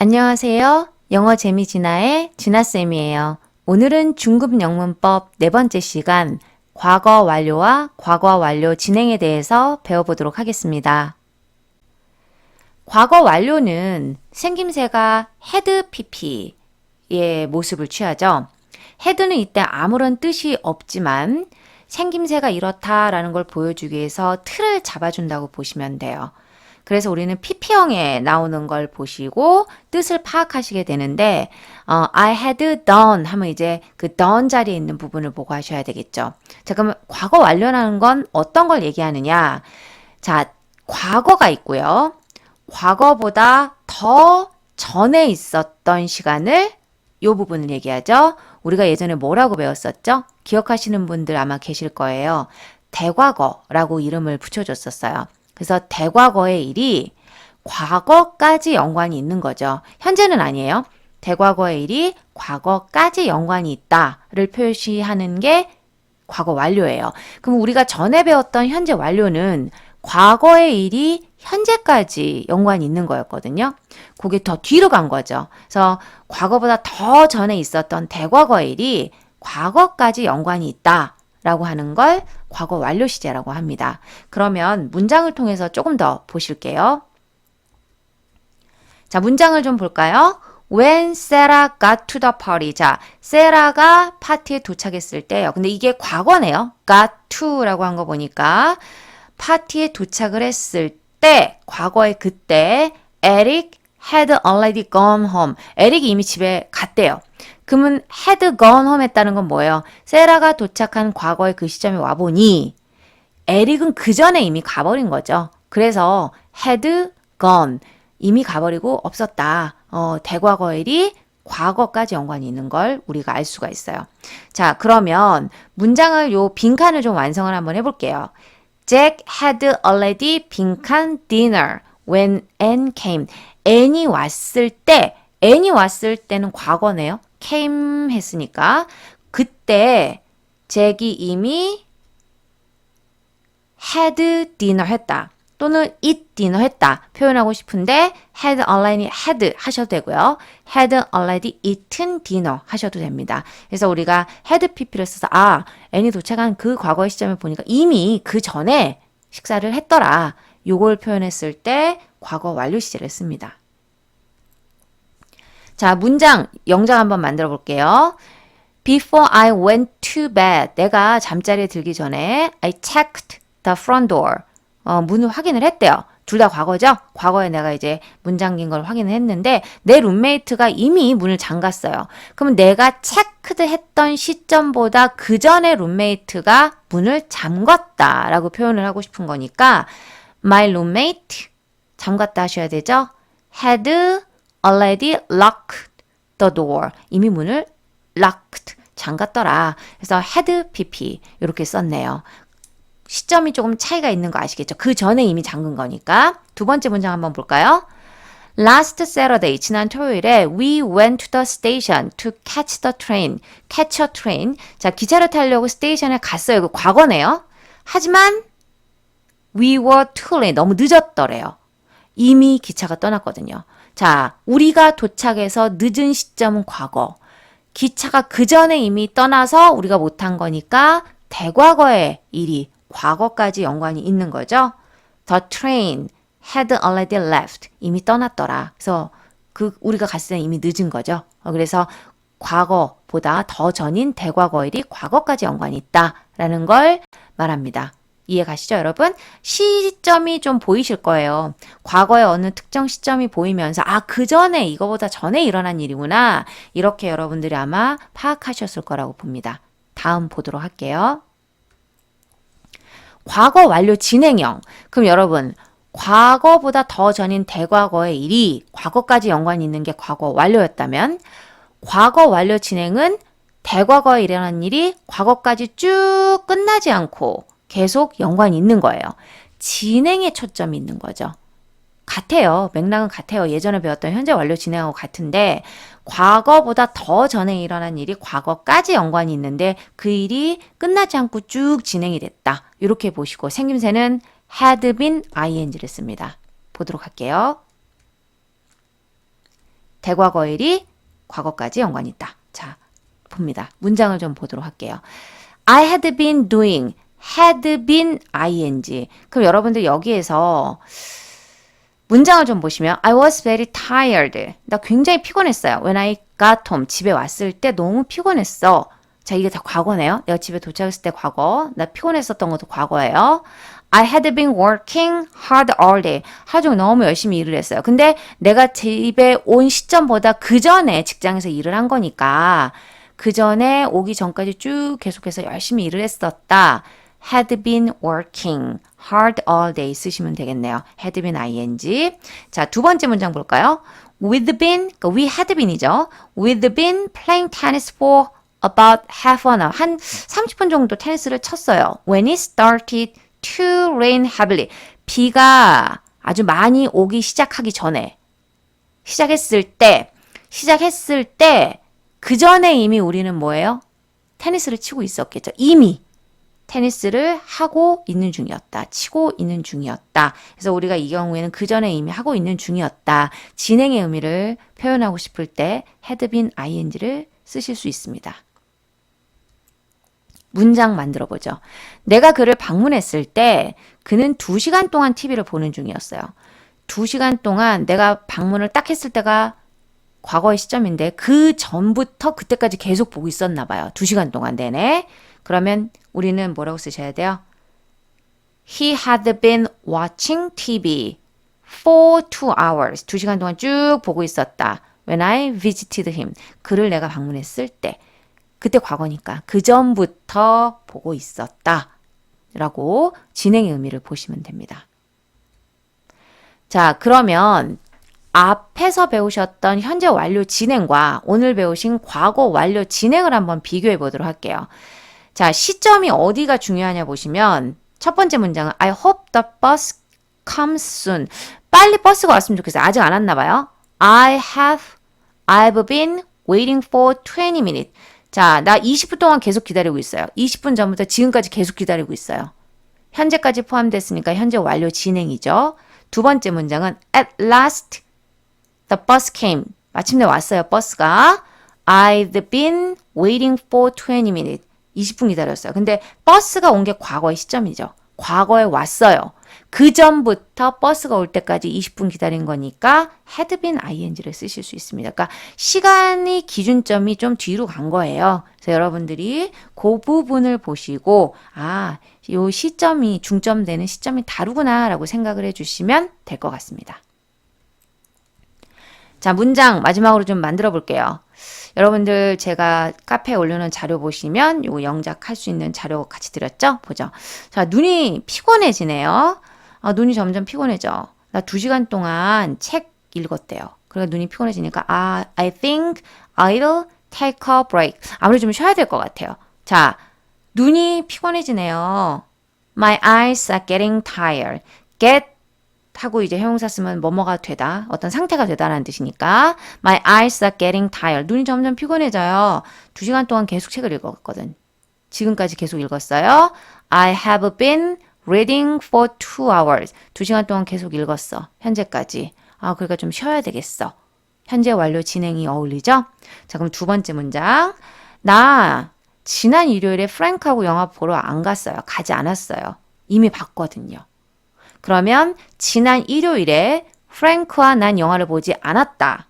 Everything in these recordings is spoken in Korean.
안녕하세요. 영어 재미 진아의 진아쌤이에요. 오늘은 중급 영문법 네 번째 시간 과거 완료와 과거 완료 진행에 대해서 배워보도록 하겠습니다. 과거 완료는 생김새가 헤드 PP의 모습을 취하죠. 헤드는 이때 아무런 뜻이 없지만 생김새가 이렇다라는 걸 보여주기 위해서 틀을 잡아준다고 보시면 돼요. 그래서 우리는 PP형에 나오는 걸 보시고 뜻을 파악하시게 되는데 I had done 하면 이제 그 done 자리에 있는 부분을 보고 하셔야 되겠죠. 자, 그러면 과거 완료라는 건 어떤 걸 얘기하느냐? 자, 과거가 있고요. 과거보다 더 전에 있었던 시간을 이 부분을 얘기하죠. 우리가 예전에 뭐라고 배웠었죠? 기억하시는 분들 아마 계실 거예요. 대과거라고 이름을 붙여줬었어요. 그래서 대과거의 일이 과거까지 연관이 있는 거죠. 현재는 아니에요. 대과거의 일이 과거까지 연관이 있다를 표시하는 게 과거 완료예요. 그럼 우리가 전에 배웠던 현재 완료는 과거의 일이 현재까지 연관이 있는 거였거든요. 그게 더 뒤로 간 거죠. 그래서 과거보다 더 전에 있었던 대과거의 일이 과거까지 연관이 있다. 라고 하는 걸 과거 완료 시제라고 합니다. 그러면 문장을 통해서 조금 더 보실게요. 자, 문장을 좀 볼까요? When Sarah got to the party. 자, 세라가 파티에 도착했을 때요. 근데 이게 과거네요. got to라고 한 거 보니까 파티에 도착을 했을 때, 과거의 그때 Eric had already gone home. 에릭이 이미 집에 갔대요. 그러면 had gone home 했다는 건 뭐예요? 세라가 도착한 과거의 그 시점에 와보니 에릭은 그 전에 이미 가버린 거죠. 그래서 had gone 이미 가버리고 없었다. 대과거일이 과거까지 연관이 있는 걸 우리가 알 수가 있어요. 자, 그러면 문장을 요 빈칸을 좀 완성을 한번 해볼게요. Jack had already 빈칸 dinner when Anne came. Anne이 왔을 때는 과거네요. came 했으니까 그때 잭이 이미 had dinner 했다. 또는 eat dinner 했다. 표현하고 싶은데 had already had 하셔도 되고요. had already eaten dinner 하셔도 됩니다. 그래서 우리가 had pp를 써서 N이 도착한 그 과거의 시점을 보니까 이미 그 전에 식사를 했더라. 요걸 표현했을 때 과거 완료 시제를 씁니다. 자, 문장, 영장 한번 만들어 볼게요. Before I went to bed. 내가 잠자리에 들기 전에 I checked the front door. 문을 확인을 했대요. 둘 다 과거죠? 과거에 내가 이제 문 잠긴 걸 확인을 했는데 내 룸메이트가 이미 문을 잠갔어요. 그러면 내가 체크드 했던 시점보다 그 전에 룸메이트가 문을 잠갔다라고 표현을 하고 싶은 거니까 My roommate 잠갔다 하셔야 되죠? Had already locked the door. 이미 문을 locked, 잠갔더라. 그래서 had pp 이렇게 썼네요. 시점이 조금 차이가 있는 거 아시겠죠? 그 전에 이미 잠근 거니까. 두 번째 문장 한번 볼까요? Last Saturday, 지난 토요일에 we went to the station to catch the train. catch a train. 자, 기차를 타려고 스테이션에 갔어요. 이거 과거네요. 하지만 we were too late. 너무 늦었더래요. 이미 기차가 떠났거든요. 자, 우리가 도착해서 늦은 시점은 과거. 기차가 그 전에 이미 떠나서 우리가 못한 거니까 대과거의 일이 과거까지 연관이 있는 거죠. The train had already left. 이미 떠났더라. 그래서 우리가 갔을 때는 이미 늦은 거죠. 그래서 과거보다 더 전인 대과거일이 과거까지 연관이 있다라는 걸 말합니다. 이해 가시죠, 여러분? 시점이 좀 보이실 거예요. 과거의 어느 특정 시점이 보이면서 그 전에 이거보다 전에 일어난 일이구나. 이렇게 여러분들이 아마 파악하셨을 거라고 봅니다. 다음 보도록 할게요. 과거 완료 진행형. 그럼 여러분, 과거보다 더 전인 대과거의 일이 과거까지 연관이 있는 게 과거 완료였다면 과거 완료 진행은 대과거에 일어난 일이 과거까지 쭉 끝나지 않고 계속 연관이 있는 거예요. 진행에 초점이 있는 거죠. 같아요. 맥락은 같아요. 예전에 배웠던 현재 완료 진행하고 같은데 과거보다 더 전에 일어난 일이 과거까지 연관이 있는데 그 일이 끝나지 않고 쭉 진행이 됐다. 이렇게 보시고 생김새는 had been ing를 씁니다. 보도록 할게요. 대과거일이 과거까지 연관이 있다. 자, 봅니다. 문장을 좀 보도록 할게요. I had been doing, had been ing. 그럼 여러분들 여기에서 문장을 좀 보시면 I was very tired. 나 굉장히 피곤했어요. When I got home. 집에 왔을 때 너무 피곤했어. 자, 이게 다 과거네요. 내가 집에 도착했을 때 과거. 나 피곤했었던 것도 과거예요. I had been working hard all day. 하루 종일 너무 열심히 일을 했어요. 근데 내가 집에 온 시점보다 그 전에 직장에서 일을 한 거니까 그 전에 오기 전까지 쭉 계속해서 열심히 일을 했었다. had been working hard all day 쓰시면 되겠네요. had been ing. 자, 두 번째 문장 볼까요? We'd been, 그러니까 we had been이죠. We'd been playing tennis for about half an hour. 한 30분 정도 테니스를 쳤어요. When it started to rain heavily. 비가 아주 많이 오기 시작하기 전에. 시작했을 때, 그 전에 이미 우리는 뭐예요? 테니스를 치고 있었겠죠. 이미 테니스를 하고 있는 중이었다. 치고 있는 중이었다. 그래서 우리가 이 경우에는 그 전에 이미 하고 있는 중이었다. 진행의 의미를 표현하고 싶을 때 had been ing를 쓰실 수 있습니다. 문장 만들어 보죠. 내가 그를 방문했을 때 그는 2시간 동안 TV를 보는 중이었어요. 2시간 동안 내가 방문을 딱 했을 때가 과거의 시점인데 그 전부터 그때까지 계속 보고 있었나 봐요. 2시간 동안 내내. 그러면 우리는 뭐라고 쓰셔야 돼요? He had been watching TV for 2 hours. 2시간 동안 쭉 보고 있었다. When I visited him. 그를 내가 방문했을 때. 그때 과거니까 그 전부터 보고 있었다. 라고 진행의 의미를 보시면 됩니다. 자, 그러면 앞에서 배우셨던 현재 완료 진행과 오늘 배우신 과거 완료 진행을 한번 비교해 보도록 할게요. 자, 시점이 어디가 중요하냐 보시면 첫 번째 문장은 I hope the bus comes soon. 빨리 버스가 왔으면 좋겠어요. 아직 안 왔나 봐요. I've been waiting for 20 minutes. 자, 나 20분 동안 계속 기다리고 있어요. 20분 전부터 지금까지 계속 기다리고 있어요. 현재까지 포함됐으니까 현재 완료 진행이죠. 두 번째 문장은 At last the bus came. 마침내 왔어요. 버스가. I've been waiting for 20 minutes. 20분 기다렸어요. 근데 버스가 온 게 과거의 시점이죠. 과거에 왔어요. 그 전부터 버스가 올 때까지 20분 기다린 거니까 had been ing를 쓰실 수 있습니다. 그러니까 시간이 기준점이 좀 뒤로 간 거예요. 그래서 여러분들이 그 부분을 보시고 요 시점이 중점되는 시점이 다르구나라고 생각을 해주시면 될 것 같습니다. 자, 문장 마지막으로 좀 만들어 볼게요. 여러분들 제가 카페에 올려놓은 자료 보시면 요 영작할 수 있는 자료 같이 드렸죠? 보죠. 자, 눈이 피곤해지네요. 눈이 점점 피곤해져. 나 2시간 동안 책 읽었대요. 그래서 눈이 피곤해지니까 I think I'll take a break. 아무래도 좀 쉬어야 될 것 같아요. 자, 눈이 피곤해지네요. My eyes are getting tired. get 하고 이제 형용사 쓰면 뭐뭐가 되다. 어떤 상태가 되다라는 뜻이니까 My eyes are getting tired. 눈이 점점 피곤해져요. 2시간 동안 계속 책을 읽었거든. 지금까지 계속 읽었어요. I have been reading for 2 hours. 2시간 동안 계속 읽었어. 현재까지. 그러니까 좀 쉬어야 되겠어. 현재 완료 진행이 어울리죠? 자, 그럼 두 번째 문장. 나 지난 일요일에 프랭크하고 영화 보러 안 갔어요. 가지 않았어요. 이미 봤거든요. 그러면 지난 일요일에 프랭크와 난 영화를 보지 않았다.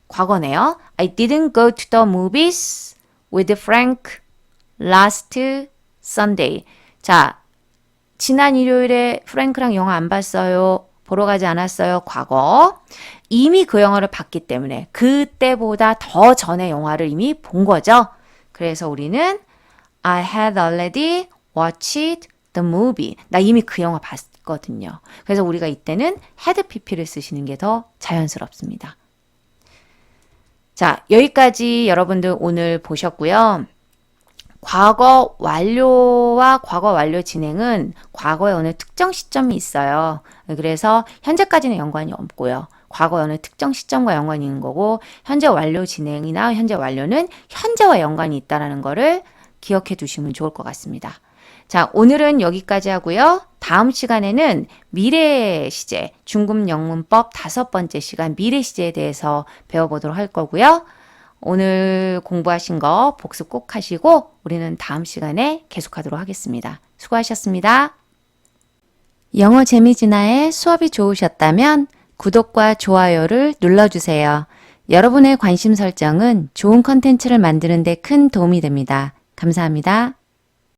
과거네요. I didn't go to the movies with Frank last Sunday. 자, 지난 일요일에 프랭크랑 영화 안 봤어요. 보러 가지 않았어요. 과거. 이미 그 영화를 봤기 때문에 그때보다 더 전에 영화를 이미 본 거죠. 그래서 우리는 I had already watched the movie. 나 이미 그 영화 봤거든요. 그래서 우리가 이때는 had pp를 쓰시는 게 더 자연스럽습니다. 자, 여기까지 여러분들 오늘 보셨고요. 과거 완료와 과거 완료 진행은 과거의 어느 특정 시점이 있어요. 그래서 현재까지는 연관이 없고요. 과거의 어느 특정 시점과 연관이 있는 거고 현재 완료 진행이나 현재 완료는 현재와 연관이 있다는 거를 기억해 두시면 좋을 것 같습니다. 자, 오늘은 여기까지 하고요. 다음 시간에는 미래 시제, 중급 영문법 5번째 시간 미래 시제에 대해서 배워보도록 할 거고요. 오늘 공부하신 거 복습 꼭 하시고 우리는 다음 시간에 계속하도록 하겠습니다. 수고하셨습니다. 영어 재미지나의 수업이 좋으셨다면 구독과 좋아요를 눌러주세요. 여러분의 관심 설정은 좋은 컨텐츠를 만드는 데 큰 도움이 됩니다. 감사합니다.